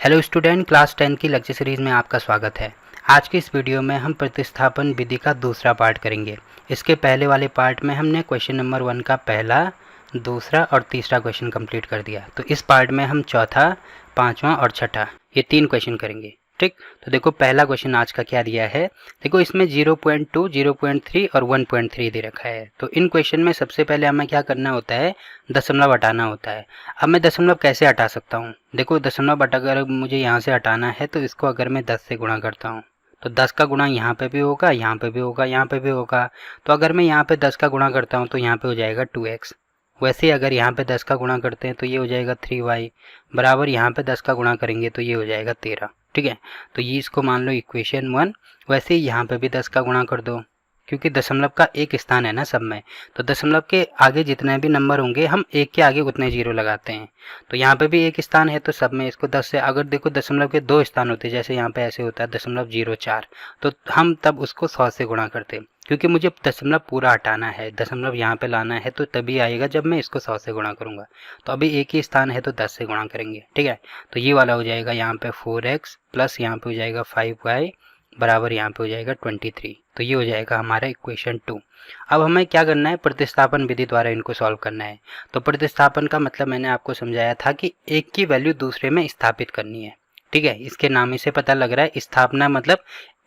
Hello student, class 10 की lecture series में आपका स्वागत है। आज की इस वीडियो में हम प्रतिस्थापन विधि का दूसरा पार्ट करेंगे। इसके पहले वाले पार्ट में हमने क्वेश्चन नंबर 1 का पहला, दूसरा और तीसरा क्वेश्चन कंप्लीट कर दिया। तो इस पार्ट में हम चौथा, पांचवा और छठा ये 3 क्वेश्चन करेंगे। ठीक, तो देखो पहला क्वेश्चन आज का क्या दिया है। देखो इसमें 0.2, 0.3 और 1.3 दे रखा है। तो इन क्वेश्चन में सबसे पहले हमें क्या करना होता है, दशमलव हटाना होता है। अब मैं दशमलव कैसे हटा सकता हूँ। देखो दशमलव अगर मुझे यहाँ से हटाना है तो इसको अगर मैं 10 से गुणा करता हूँ तो 10 का गुणा यहाँ पे भी होगा, यहाँ पे भी होगा, यहाँ पे भी होगा। तो अगर मैं यहाँ पे 10 का गुणा करता हूँ तो यहाँ पे हो जाएगा 2x। वैसे ही अगर यहाँ पे 10 का गुणा करते हैं तो ये हो जाएगा 3y बराबर यहाँ पे 10 का गुणा करेंगे तो ये हो जाएगा 13। ठीक है, तो ये इसको मान लो इक्वेशन 1। वैसे ही यहाँ पे भी 10 का गुणा कर दो, क्योंकि दशमलव का एक स्थान है ना सब में, तो दशमलव के आगे जितने भी नंबर होंगे हम एक के आगे उतने जीरो लगाते हैं। तो यहाँ पे भी एक स्थान है तो सब में इसको 10 से, अगर देखो दशमलव के 2 स्थान होते हैं, जैसे यहाँ पे ऐसे होता है 0.04, तो हम तब उसको 100 से गुणा करते हैं, क्योंकि मुझे दशमलव पूरा हटाना है, दशमलव यहाँ पे लाना है, तो तभी आएगा जब मैं इसको 100 से गुणा करूँगा। तो अभी एक ही स्थान है तो 10 से गुणा करेंगे। ठीक है, तो ये वाला हो जाएगा यहाँ पे 4x प्लस यहाँ पे हो जाएगा 5y बराबर यहाँ पे हो जाएगा 23। तो ये हो जाएगा हमारा इक्वेशन 2। अब हमें क्या करना है, प्रतिस्थापन विधि द्वारा इनको सॉल्व करना है। तो प्रतिस्थापन का मतलब मैंने आपको समझाया था कि एक की वैल्यू दूसरे में स्थापित करनी है। ठीक है, इसके नाम ही से पता लग रहा है, स्थापना मतलब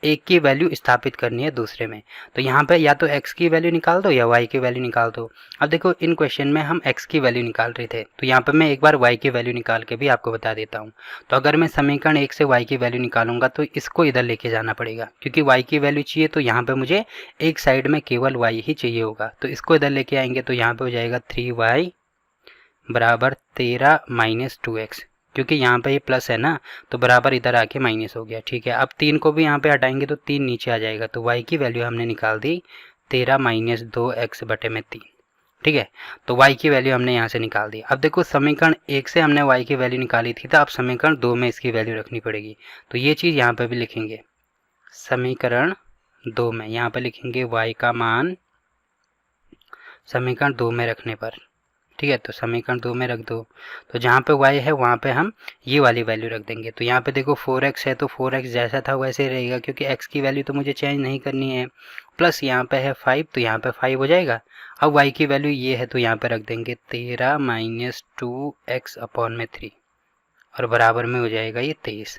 एक की वैल्यू स्थापित करनी है दूसरे में। तो यहाँ पे या तो x की वैल्यू निकाल दो या y की वैल्यू निकाल दो। अब देखो इन क्वेश्चन में हम x की वैल्यू निकाल रहे थे, तो यहाँ पे मैं एक बार y की वैल्यू निकाल के भी आपको बता देता हूँ। तो अगर मैं समीकरण 1 से y की वैल्यू निकालूंगा तो इसको इधर लेके जाना पड़ेगा, क्योंकि y की वैल्यू चाहिए तो यहाँ पे मुझे एक साइड में केवल y ही चाहिए होगा। तो इसको इधर लेके आएंगे तो यहाँ पे हो जाएगा 3y बराबर 13 माइनस 2x, क्योंकि यहाँ पे ये प्लस है ना, तो बराबर इधर आके माइनस हो गया। ठीक है, अब 3 को भी यहाँ पे हटाएंगे तो 3 नीचे आ जाएगा, तो y की वैल्यू हमने निकाल दी 13 माइनस 2x बटे में 3। ठीक है, तो y की वैल्यू हमने यहाँ से निकाल दी। अब देखो समीकरण 1 से हमने y की वैल्यू निकाली थी, तो अब समीकरण 2 में इसकी वैल्यू रखनी पड़ेगी। तो ये चीज़ यहाँ पे भी लिखेंगे, समीकरण 2 में यहाँ पे लिखेंगे y का मान समीकरण 2 में रखने पर। ठीक है, तो समीकरण 2 में रख दो, तो जहाँ पे y है वहाँ पे हम ये वाली वैल्यू रख देंगे। तो यहाँ पे देखो 4x है तो 4x जैसा था वैसे ही रहेगा, क्योंकि x की वैल्यू तो मुझे चेंज नहीं करनी है। प्लस यहाँ पे है 5 तो यहाँ पे 5 हो जाएगा। अब y की वैल्यू ये है तो यहाँ पे रख देंगे 13 माइनस 2x अपॉन में 3 और बराबर में हो जाएगा ये 23।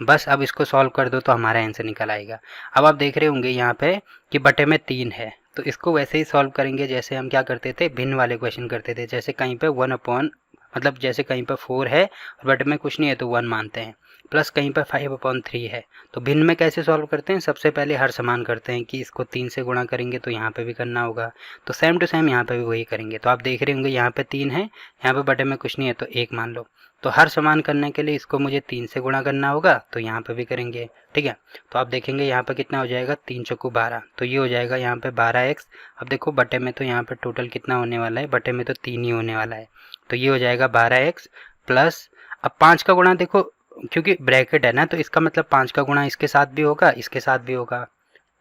बस अब इसको सॉल्व कर दो तो हमारा आंसर निकल आएगा। अब आप देख रहे होंगे यहाँ पे कि बटे में 3 है, तो इसको वैसे ही सॉल्व करेंगे जैसे हम क्या करते थे, भिन्न वाले क्वेश्चन करते थे। जैसे कहीं पे 1 अपॉन मतलब जैसे कहीं पे 4 है और बटे में कुछ नहीं है तो 1 मानते हैं, प्लस कहीं पे 5/3 है। तो भिन्न में कैसे सॉल्व करते हैं, सबसे पहले हर समान करते हैं कि इसको 3 से गुणा करेंगे तो यहाँ पे भी करना होगा, तो सेम टू सेम यहाँ पे भी वही करेंगे। तो आप देख रहे होंगे यहाँ पे 3 है, यहाँ पे बटे में कुछ नहीं है तो 1 मान लो। तो हर समान करने के लिए इसको मुझे 3 से गुणा करना होगा, तो यहाँ पे भी करेंगे। ठीक है, तो आप देखेंगे यहाँ पे कितना हो जाएगा, 3 चौको 12, तो ये हो जाएगा यहाँ पे 12x। अब देखो बटे में तो यहाँ पे टोटल कितना होने वाला है, बटे में तो 3 ही होने वाला है, तो ये हो जाएगा 12x प्लस, अब 5 का गुणा देखो क्योंकि ब्रैकेट है ना, तो इसका मतलब 5 का गुणा इसके साथ भी होगा, इसके साथ भी होगा,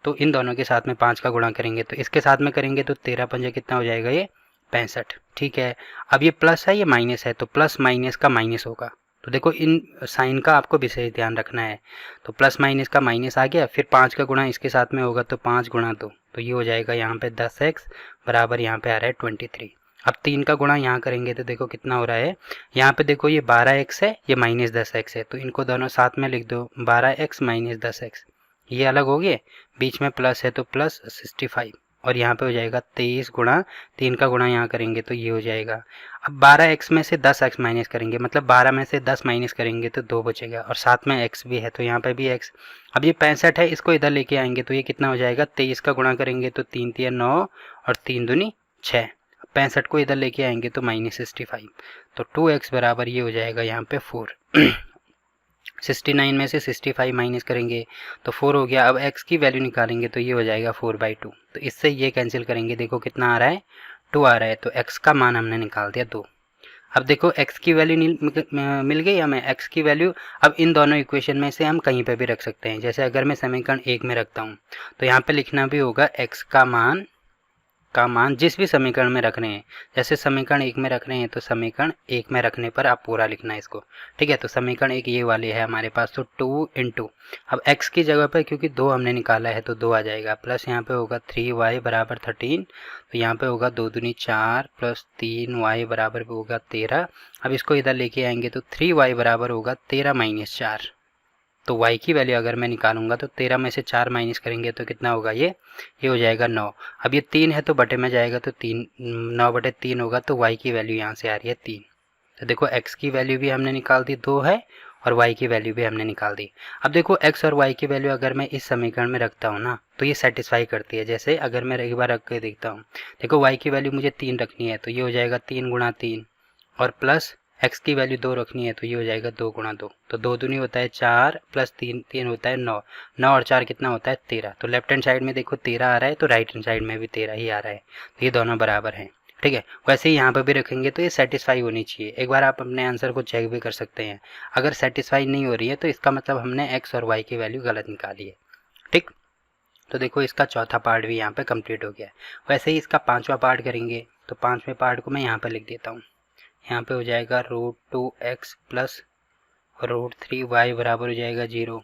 तो इन दोनों के साथ में 5 का गुणा करेंगे, तो इसके साथ में करेंगे तो 13 पंजे कितना हो जाएगा, ये 65। ठीक है, अब ये प्लस है ये माइनस है, तो प्लस माइनस का माइनस होगा। तो देखो इन साइन का आपको विशेष ध्यान रखना है। तो प्लस माइनस का माइनस आ गया, फिर 5 का गुणा इसके साथ में होगा तो 5 गुणा 2, तो ये हो जाएगा यहाँ पे 10x बराबर यहाँ पे आ रहा है 23। अब 3 का गुणा यहाँ करेंगे तो देखो कितना हो रहा है, यहाँ पे देखो ये 12x है, ये माइनस 10x है, तो इनको दोनों साथ में लिख दो, 12x माइनस 10x, ये अलग हो गए, बीच में प्लस है तो प्लस 65 और यहाँ पे हो जाएगा 23 गुणा 3 का गुणा यहाँ करेंगे तो ये हो जाएगा। अब 12x में से 10x माइनस करेंगे, मतलब 12 में से 10 माइनस करेंगे तो 2 बचेगा और साथ में x भी है तो यहाँ पे भी x। अब ये 65 है, इसको इधर लेके आएंगे तो ये कितना हो जाएगा, 23 का गुणा करेंगे तो 3 3 9 और 3 दूनी 6। 65 को इधर लेके आएंगे तो माइनस 65, तो 2x बराबर ये हो जाएगा यहाँ पे 4। 69 में से 65 माइनस करेंगे तो 4 हो गया। अब x की वैल्यू निकालेंगे तो ये हो जाएगा 4/2, तो इससे ये कैंसिल करेंगे, देखो कितना आ रहा है, 2 आ रहा है, तो x का मान हमने निकाल दिया 2। अब देखो x की वैल्यू मिल गई हमें, x की वैल्यू अब इन दोनों इक्वेशन में से हम कहीं पे भी रख सकते हैं। जैसे अगर मैं समीकरण 1 में रखता हूँ तो यहाँ पे लिखना भी होगा x का मान का मान जिस भी समीकरण में रख रहे हैं, जैसे समीकरण 1 में रख रहे हैं तो समीकरण 1 में रखने पर आप पूरा लिखना है इसको, ठीक है। तो समीकरण 1 ये वाली है हमारे पास, तो 2 इंटू, अब x की जगह पर क्योंकि 2 हमने निकाला है तो 2 आ जाएगा, प्लस यहाँ पे होगा 3y बराबर 13, तो यहाँ पे होगा 2 दूनी 4 प्लस 3y बराबर होगा 13। अब इसको इधर लेके आएंगे तो 3y बराबर होगा 13 माइनस 4, तो y की वैल्यू अगर मैं निकालूंगा तो 13 में से 4 माइनस करेंगे तो कितना होगा, ये हो जाएगा 9। अब ये 3 है तो बटे में जाएगा तो 3, 9 बटे 3 होगा, तो y की वैल्यू यहाँ से आ रही है 3। तो देखो x की वैल्यू भी हमने निकाल दी 2 है, और y की वैल्यू भी हमने निकाल दी। अब देखो x और y की वैल्यू अगर मैं इस समीकरण में रखता हूँ ना तो ये सेटिस्फाई करती है। जैसे अगर मैं एक बार रख के देखता हूँ, देखो y की वैल्यू मुझे 3 रखनी है तो ये हो जाएगा 3 गुणा 3, और प्लस x की वैल्यू 2 रखनी है तो ये हो जाएगा 2 गुणा 2, तो 2 दूनी होता है 4 प्लस 3, 3 होता है 9, 9 और 4 कितना होता है 13। तो लेफ्ट हैंड साइड में देखो 13 आ रहा है तो राइट हैंड साइड में भी 13 ही आ रहा है, तो ये दोनों बराबर हैं, ठीक है। वैसे ही यहाँ पर भी रखेंगे तो ये सेटिस्फाई होनी चाहिए। एक बार आप अपने आंसर को चेक भी कर सकते हैं, अगर सेटिस्फाई नहीं हो रही है तो इसका मतलब हमने x और y की वैल्यू गलत निकाली है, ठीक। तो देखो इसका चौथा पार्ट भी यहाँ पे कंप्लीट हो गया है। वैसे ही इसका 5वां पार्ट करेंगे, तो 5वें पार्ट को मैं यहाँ पर लिख देता हूँ। यहाँ पे हो जाएगा √2x प्लस √3y बराबर हो जाएगा 0,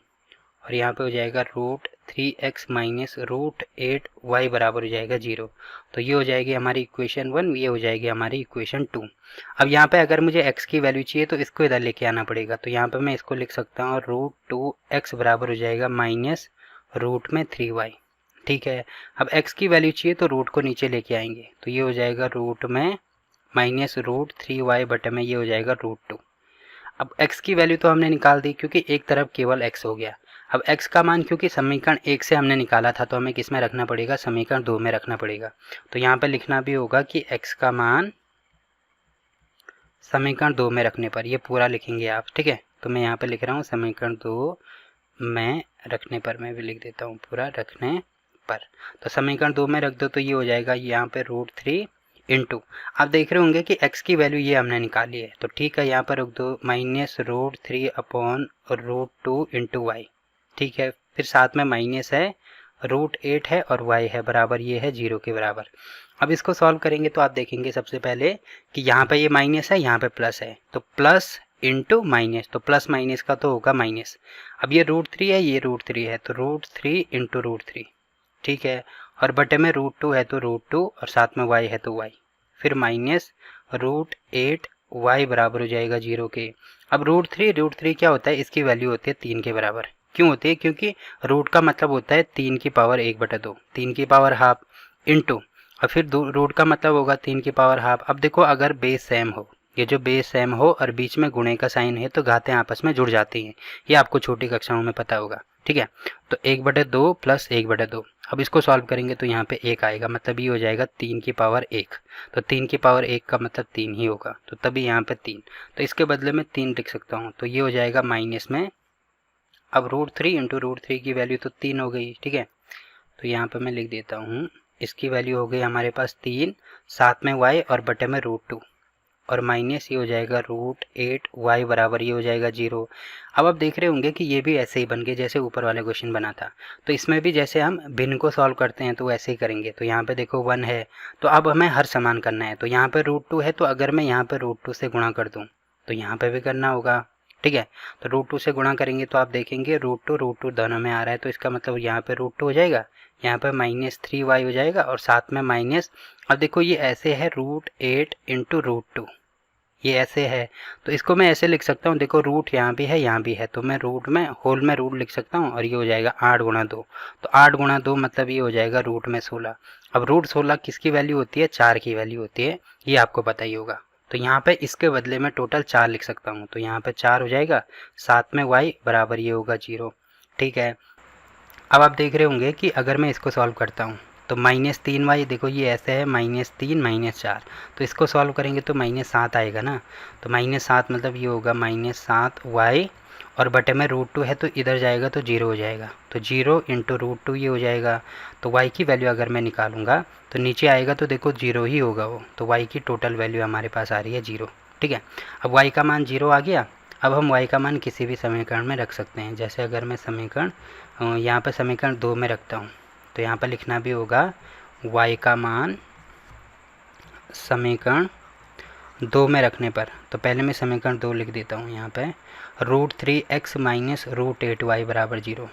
और यहाँ पे हो जाएगा √3x माइनस √8y बराबर हो जाएगा 0। तो ये हो जाएगी हमारी इक्वेशन 1, ये हो जाएगी हमारी इक्वेशन 2। अब यहाँ पे अगर मुझे x की वैल्यू चाहिए तो इसको इधर लेके आना पड़ेगा, तो यहाँ पे मैं इसको लिख सकता हूँ √2x बराबर हो जाएगा माइनस रूट में 3y, ठीक है। अब x की वैल्यू चाहिए तो रूट को नीचे लेके आएंगे, तो ये हो जाएगा रूट में माइनस √3y बटे में ये हो जाएगा √2। अब x की वैल्यू तो हमने निकाल दी क्योंकि एक तरफ केवल x हो गया। अब x का मान क्योंकि समीकरण 1 से हमने निकाला था तो हमें किस में रखना पड़ेगा, समीकरण 2 में रखना पड़ेगा। तो यहाँ पे लिखना भी होगा कि x का मान समीकरण 2 में रखने पर, ये पूरा लिखेंगे आप, ठीक है। तो मैं यहाँ पे लिख रहा हूँ समीकरण 2 में रखने पर, मैं भी लिख देता हूँ पूरा रखने पर। तो समीकरण 2 में रख दो तो ये हो जाएगा यहाँ पे √3 इंटू, आप देख रहे होंगे कि x की वैल्यू ये हमने निकाली है, तो ठीक है यहाँ पर रख दो माइनस √3 अपॉन √2 इंटू वाई, ठीक है। फिर साथ में माइनस है, √8 है और y है बराबर, ये है 0 के बराबर। अब इसको सॉल्व करेंगे तो आप देखेंगे सबसे पहले कि यहाँ पे ये माइनस है, यहाँ पे प्लस है, तो प्लस इंटू माइनस, तो प्लस माइनस का तो होगा माइनस। अब ये √3 है, ये √3 है, तो √3 इंटू √3, ठीक है। और बटे में √2 है तो √2 और साथ में y है तो y, फिर माइनस √8 y बराबर हो जाएगा 0 के। अब √3 क्या होता है, इसकी वैल्यू होती है 3 के बराबर। क्यों होती है, क्योंकि रूट का मतलब होता है 3 की पावर 1/2, 3 की पावर हाफ इंटू, और फिर रूट का मतलब होगा 3 की पावर हाफ। अब देखो अगर बेस सेम हो, ये जो बेस सेम हो और बीच में गुणे का साइन है तो घातें आपस में जुड़ जाती हैं, ये आपको छोटी कक्षाओं में पता होगा, ठीक है। तो 1/2 प्लस 1/2, अब इसको सॉल्व करेंगे तो यहाँ पे 1 आएगा, मतलब ये हो जाएगा 3 की पावर 1, तो 3 की पावर 1 का मतलब 3 ही होगा, तो तभी यहाँ पे 3, तो इसके बदले में 3 लिख सकता हूँ, तो ये हो जाएगा माइनस में, अब √3 इंटू √3 की वैल्यू तो 3 हो गई, ठीक है। तो यहाँ पे मैं लिख देता हूँ, इसकी वैल्यू हो गई हमारे पास 3, साथ में y और बटे में √2, और माइनस ये हो जाएगा √8y बराबर ये हो जाएगा 0। अब आप देख रहे होंगे कि ये भी ऐसे ही बन गए जैसे ऊपर वाले क्वेश्चन बना था, तो इसमें भी जैसे हम भिन्न को सॉल्व करते हैं तो वैसे ही करेंगे। तो यहाँ पे देखो 1 है, तो अब हमें हर समान करना है, तो यहाँ पे √2 है, तो अगर मैं यहाँ पे √2 से गुणा कर दूँ तो यहाँ पे भी करना होगा, ठीक है। तो √2 से गुणा करेंगे तो आप देखेंगे √2 दोनों में आ रहा है, तो इसका मतलब यहाँ पे √2 हो जाएगा, यहाँ पे माइनस 3y हो जाएगा और साथ में माइनस, अब देखो ये ऐसे है √8 इंटू √2, ये ऐसे है, तो इसको मैं ऐसे लिख सकता हूँ, देखो रूट यहाँ भी है यहाँ भी है, तो मैं रूट में होल में रूट लिख सकता हूँ, और ये हो जाएगा 8 गुणा 2, तो 8 गुणा 2 मतलब ये हो जाएगा रूट में 16। अब √16 किसकी वैल्यू होती है, 4 की वैल्यू होती है, ये आपको पता ही होगा। तो यहाँ पे इसके बदले में टोटल 4 लिख सकता हूँ, तो यहाँ पे 4 हो जाएगा, साथ में y बराबर ये होगा 0, ठीक है। अब आप देख रहे होंगे कि अगर मैं इसको सॉल्व करता हूँ तो -3y, देखो ये ऐसे है -3 -4, तो इसको सॉल्व करेंगे तो -7 आएगा ना, तो -7 मतलब ये होगा -7y, और बटे में √2 है तो इधर जाएगा तो 0 हो जाएगा, तो 0 इंटू √2 ये हो जाएगा। तो y की वैल्यू अगर मैं निकालूंगा तो नीचे आएगा तो देखो 0 ही होगा वो, तो y की टोटल वैल्यू हमारे पास आ रही है 0, ठीक है। अब y का मान 0 आ गया, अब हम y का मान किसी भी समीकरण में रख सकते हैं। जैसे अगर मैं समीकरण यहाँ पे समीकरण 2 में रखता हूँ तो यहाँ पर लिखना भी होगा y का मान समीकरण 2 में रखने पर, तो पहले मैं समीकरण 2 लिख देता हूँ यहाँ पे, √3x माइनस √8y बराबर 0,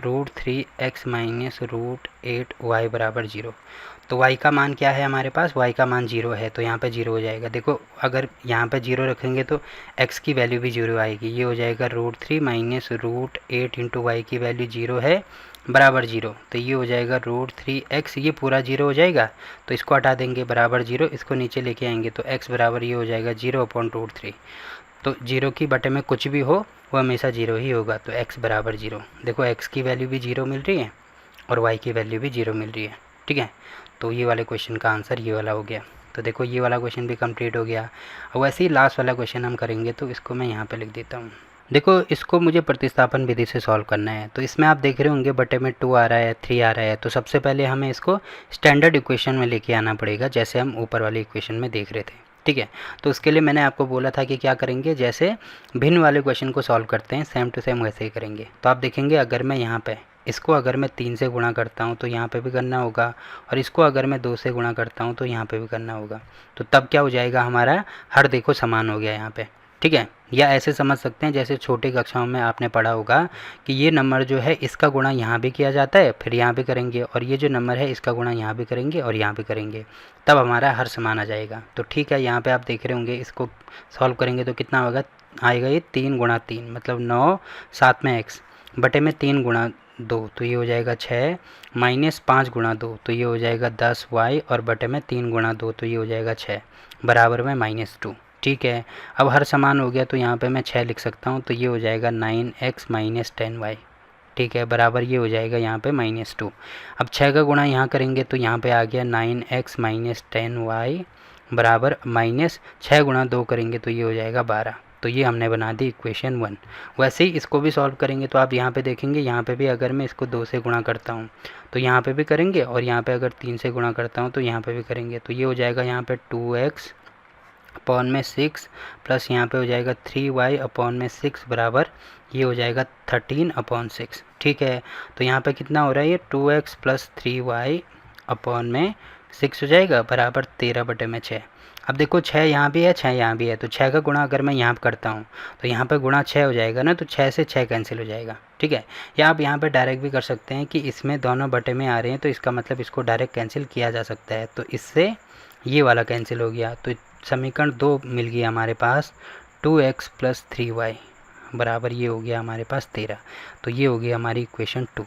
√3x माइनस √8y बराबर 0। तो y का मान क्या है हमारे पास, y का मान 0 है, तो यहाँ पे 0 हो जाएगा। देखो अगर यहाँ पे 0 रखेंगे तो x की वैल्यू भी 0 आएगी, ये हो जाएगा √3 माइनस √8 इंटू वाई की वैल्यू 0 है बराबर 0, तो ये हो जाएगा √3x, ये पूरा 0 हो जाएगा, तो इसको हटा देंगे बराबर 0, इसको नीचे लेके आएंगे तो x बराबर ये हो जाएगा 0/√3। तो 0 की बटे में कुछ भी हो वो हमेशा 0 ही होगा, तो x बराबर 0। देखो x की वैल्यू भी 0 मिल रही है और y की वैल्यू भी 0 मिल रही है, ठीक है। तो ये वाले क्वेश्चन का आंसर ये वाला हो गया। तो देखो ये वाला क्वेश्चन भी कंप्लीट हो गया। और वैसे ही लास्ट वाला क्वेश्चन हम करेंगे, तो इसको मैं यहाँ पे लिख देता हूँ। देखो इसको मुझे प्रतिस्थापन विधि से सॉल्व करना है, तो इसमें आप देख रहे होंगे बटे में 2 आ रहा है, 3 आ रहा है, तो सबसे पहले हमें इसको स्टैंडर्ड इक्वेशन में लेके आना पड़ेगा, जैसे हम ऊपर वाली इक्वेशन में देख रहे थे, ठीक है। तो उसके लिए मैंने आपको बोला था कि क्या करेंगे, जैसे भिन्न वाले क्वेश्चन को सॉल्व करते हैं सेम टू सेम वैसे ही करेंगे। तो आप देखेंगे अगर मैं यहाँ पे इसको अगर मैं 3 से गुणा करता हूँ तो यहाँ पे भी करना होगा, और इसको अगर मैं 2 से गुणा करता हूँ तो यहाँ पे भी करना होगा, तो तब क्या हो जाएगा हमारा हर देखो समान हो गया यहाँ पे, ठीक है। या ऐसे समझ सकते हैं जैसे छोटी कक्षाओं में आपने पढ़ा होगा कि ये नंबर जो है इसका गुणा यहाँ भी किया जाता है, फिर यहाँ भी करेंगे, और ये जो नंबर है इसका गुणा यहाँ भी करेंगे और यहाँ भी करेंगे, तब हमारा हर समान आ जाएगा। तो ठीक है, यहाँ पे आप देख रहे होंगे इसको सॉल्व करेंगे तो कितना होगा, आएगा ये 3 गुणा 3 मतलब 9, साथ में x बटे में 3 गुणा 2 तो ये हो जाएगा 6, माइनस 5 गुणा 2 तो ये हो जाएगा 10y, और बटे में 3 गुणा 2 तो ये हो जाएगा 6 बराबर में -2, ठीक है। अब हर समान हो गया तो यहाँ पे मैं 6 लिख सकता हूँ, तो ये हो जाएगा 9x माइनस 10y, ठीक है, बराबर ये हो जाएगा यहाँ पे -2। अब 6 का गुणा यहाँ करेंगे तो यहाँ पे आ गया 9x माइनस 10y बराबर माइनस 6 गुणा 2 करेंगे तो ये हो जाएगा 12। तो ये हमने बना दी इक्वेशन 1। वैसे ही इसको भी सॉल्व करेंगे तो आप यहाँ पे देखेंगे, यहाँ पे भी अगर मैं इसको 2 से गुणा करता हूँ तो यहाँ पे भी करेंगे, और यहाँ पे अगर 3 से गुणा करता हूँ तो यहाँ पे भी करेंगे, तो ये हो जाएगा यहाँ पे 2x अपॉन में 6 प्लस यहाँ पे हो जाएगा 3y अपॉन में 6 बराबर ये हो जाएगा 13/6, ठीक है। तो यहाँ पे कितना हो रहा है, ये 2x प्लस 3y अपॉन में 6 हो जाएगा बराबर 13/6। अब देखो 6 यहाँ भी है, 6 यहाँ भी है, तो 6 का गुणा अगर मैं यहाँ करता हूँ तो यहाँ पे गुणा 6 हो जाएगा ना, तो 6 से 6 कैंसिल हो जाएगा, ठीक है। या आप यहाँ पे डायरेक्ट भी कर सकते हैं कि इसमें दोनों बटे में आ रहे हैं तो इसका मतलब इसको डायरेक्ट कैंसिल किया जा सकता है, तो इससे ये वाला कैंसिल हो गया। तो समीकरण 2 मिल गया हमारे पास, 2x प्लस 3y बराबर ये हो गया हमारे पास 13। तो ये हो गया हमारी इक्वेशन 2।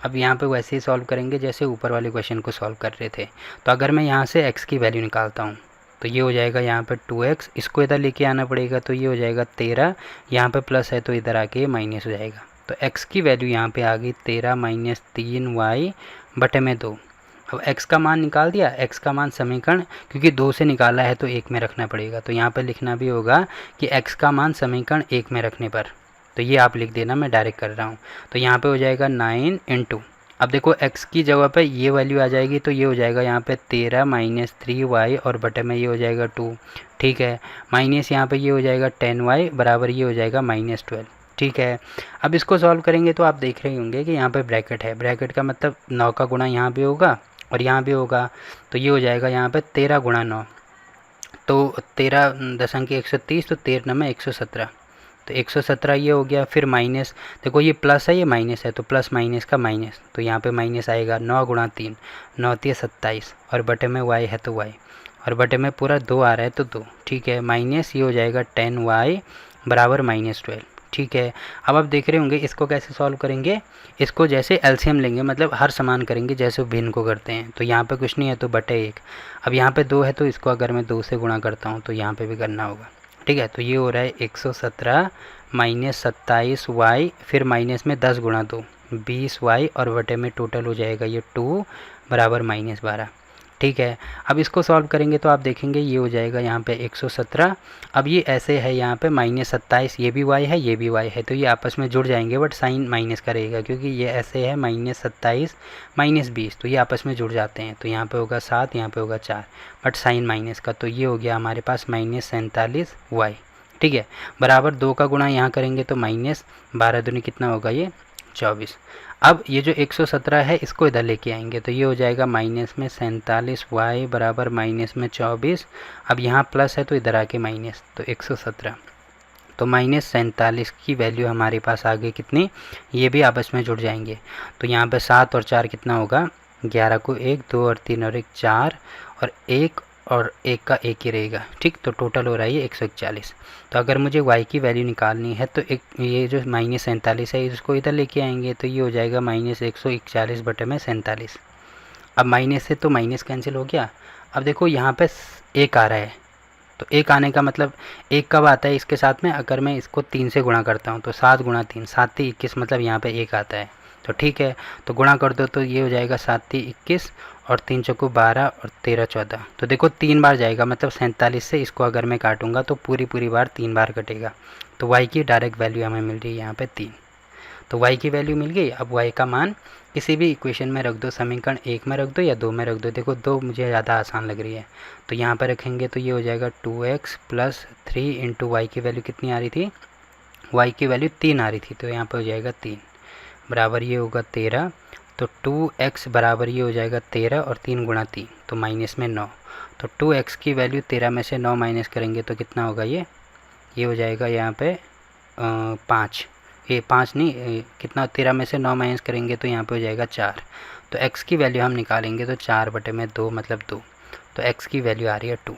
अब यहाँ पे वैसे ही सॉल्व करेंगे जैसे ऊपर वाले क्वेश्चन को सॉल्व कर रहे थे। तो अगर मैं यहाँ से x की वैल्यू निकालता हूँ तो ये हो जाएगा यहाँ पे 2x, इसको इधर लेके आना पड़ेगा तो ये हो जाएगा 13, यहाँ पे प्लस है तो इधर आके माइनस हो जाएगा। तो x की वैल्यू यहाँ पे आ गई 13 माइनस 3y बटे में 2। अब x का मान निकाल दिया, x का मान समीकरण क्योंकि 2 से निकाला है तो 1 में रखना पड़ेगा, तो यहाँ पे लिखना भी होगा कि x का मान समीकरण 1 में रखने पर, तो ये आप लिख देना, मैं डायरेक्ट कर रहा हूँ। तो यहाँ पे हो जाएगा 9 इंटू, अब देखो x की जगह पे ये वैल्यू आ जाएगी तो ये हो जाएगा यहाँ पे 13 माइनस 3y और बटे में ये हो जाएगा 2, ठीक है, माइनस यहाँ पे ये हो जाएगा 10y बराबर ये हो जाएगा -12, ठीक है। अब इसको सॉल्व करेंगे तो आप देख रहे होंगे कि यहाँ पे ब्रैकेट है, ब्रैकेट का मतलब 9 का गुणा यहाँ भी होगा और यहाँ भी होगा, तो ये हो जाएगा यहाँ पे 13 गुणा 9, तो 13 दशंक 130, तो 13 में 117, तो 117 ये हो गया। फिर माइनस, देखो ये प्लस है ये माइनस है, तो प्लस माइनस का माइनस, तो यहाँ पे माइनस आएगा 9 गुणा 3, 9 3 27, और बटे में y है तो y, और बटे में पूरा 2 आ रहा है तो 2, ठीक है, माइनस ये हो जाएगा 10y बराबर -12, ठीक है। अब आप देख रहे होंगे इसको कैसे सॉल्व करेंगे, इसको जैसे एलसीएम लेंगे, मतलब हर समान करेंगे जैसे भिन्न को करते हैं। तो यहाँ पे कुछ नहीं है तो बटे 1, अब यहाँ पे 2 है तो इसको अगर मैं 2 से गुणा करता हूँ तो यहाँ पे भी करना होगा, ठीक है। तो ये हो रहा है 117 माइनस 27y, फिर माइनस में 10 गुणा 2 20y, और बटे में टोटल हो जाएगा ये 2 बराबर -12, ठीक है। अब इसको सॉल्व करेंगे तो आप देखेंगे ये हो जाएगा यहाँ पे 117, अब ये ऐसे है यहाँ पे -27, ये भी y है ये भी y है, तो ये आपस में जुड़ जाएंगे बट साइन माइनस का रहेगा क्योंकि ये ऐसे है -27 -20, तो ये आपस में जुड़ जाते हैं, तो यहाँ पे होगा 7, यहाँ पे होगा 4, बट साइन माइनस का, तो ये हो गया हमारे पास -47y, ठीक है, बराबर 2 का गुणा यहाँ करेंगे तो -12 दूनी कितना होगा ये 24। अब ये जो 117 है इसको इधर लेके आएंगे तो ये हो जाएगा माइनस में 47 y बराबर माइनस में 24। अब यहाँ प्लस है तो इधर आके माइनस, तो 117, तो -47 की वैल्यू हमारे पास आ गई कितनी, ये भी आपस में जुड़ जाएंगे। तो यहाँ पे 7 और 4 कितना होगा, 11 को 1, 2 और 3 और 1 4, और 1 और 1 का 1 ही रहेगा, ठीक। तो टोटल हो रहा है ये 141। तो अगर मुझे y की वैल्यू निकालनी है तो एक ये जो -47 है इसको इधर लेके आएंगे तो ये हो जाएगा -141 बटे में 47। अब माइनस से तो माइनस कैंसिल हो गया। अब देखो यहाँ पे 1 आ रहा है, तो 1 आने का मतलब 1 कब आता है इसके साथ में, अगर मैं इसको 3 से गुणा करता हूँ तो 7 गुणा 3, 7 3 21, मतलब यहाँ पे 1 आता है। तो ठीक है, तो गुणा कर दो तो ये हो जाएगा 7 3 21 और 3 चौको 12 और 13 14। तो देखो 3 बार जाएगा, मतलब 47 से इसको अगर मैं काटूंगा तो पूरी बार 3 बार कटेगा। तो y की डायरेक्ट वैल्यू हमें मिल रही है यहाँ पे 3। तो y की वैल्यू मिल गई। अब y का मान किसी भी इक्वेशन में रख दो, समीकरण 1 में रख दो या 2 में रख दो। देखो 2 मुझे ज़्यादा आसान लग रही है, तो यहाँ पर रखेंगे तो ये हो जाएगा 2x + 3 इंटू वाई की वैल्यू कितनी आ रही थी, y की वैल्यू 3 आ रही थी, तो यहाँ पर हो जाएगा 3 बराबर ये होगा 13। तो 2x बराबर ये हो जाएगा 13 और 3 गुणा 3 तो माइनस में 9। तो 2x की वैल्यू 13 में से 9 माइनस करेंगे तो कितना होगा, ये हो जाएगा यहाँ पे 5, ये 5 नहीं कितना, 13 में से 9 माइनस करेंगे तो यहाँ पे हो जाएगा 4। तो x की वैल्यू हम निकालेंगे तो 4 बटे में 2 मतलब 2, तो x की वैल्यू आ रही है 2,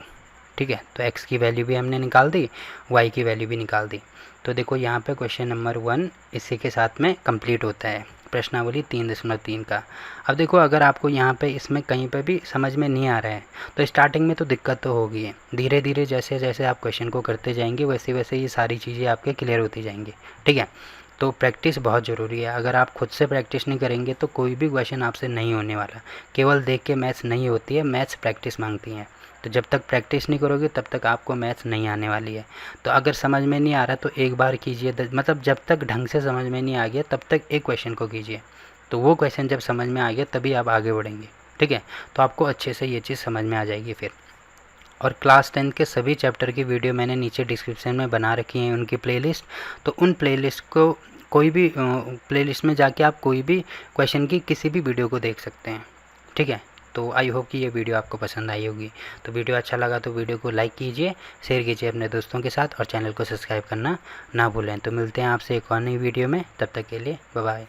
ठीक है। तो x की वैल्यू भी हमने निकाल दी, y की वैल्यू भी निकाल दी। तो देखो यहाँ पे क्वेश्चन नंबर 1 इसी के साथ में कंप्लीट होता है, प्रश्नावली 3.3 का। अब देखो अगर आपको यहाँ पे इसमें कहीं पे भी समझ में नहीं आ रहा है तो स्टार्टिंग में तो दिक्कत तो होगी है, धीरे धीरे जैसे जैसे आप क्वेश्चन को करते जाएंगे वैसे वैसे ये सारी चीज़ें आपके क्लियर होती जाएंगी, ठीक है। तो प्रैक्टिस बहुत ज़रूरी है, अगर आप खुद से प्रैक्टिस नहीं करेंगे तो कोई भी क्वेश्चन आपसे नहीं होने वाला। केवल देख के मैथ्स नहीं होती है, मैथ्स प्रैक्टिस मांगती है। तो जब तक प्रैक्टिस नहीं करोगे तब तक आपको मैथ्स नहीं आने वाली है। तो अगर समझ में नहीं आ रहा तो एक बार कीजिए, मतलब जब तक ढंग से समझ में नहीं आ गया तब तक एक क्वेश्चन को कीजिए, तो वो क्वेश्चन जब समझ में आ गया तभी आप आगे बढ़ेंगे, ठीक है। तो आपको अच्छे से ये चीज़ समझ में आ जाएगी फिर। और क्लास 10 के सभी चैप्टर की वीडियो मैंने नीचे डिस्क्रिप्शन में बना रखी है, उनकी प्लेलिस्ट। तो उन प्लेलिस्ट को कोई भी प्लेलिस्ट में जाके आप कोई भी क्वेश्चन की किसी भी वीडियो को देख सकते हैं, ठीक है। तो आई होप कि ये वीडियो आपको पसंद आई होगी। तो वीडियो अच्छा लगा तो वीडियो को लाइक कीजिए, शेयर कीजिए अपने दोस्तों के साथ और चैनल को सब्सक्राइब करना ना भूलें। तो मिलते हैं आपसे एक और नई वीडियो में, तब तक के लिए बाय बाय।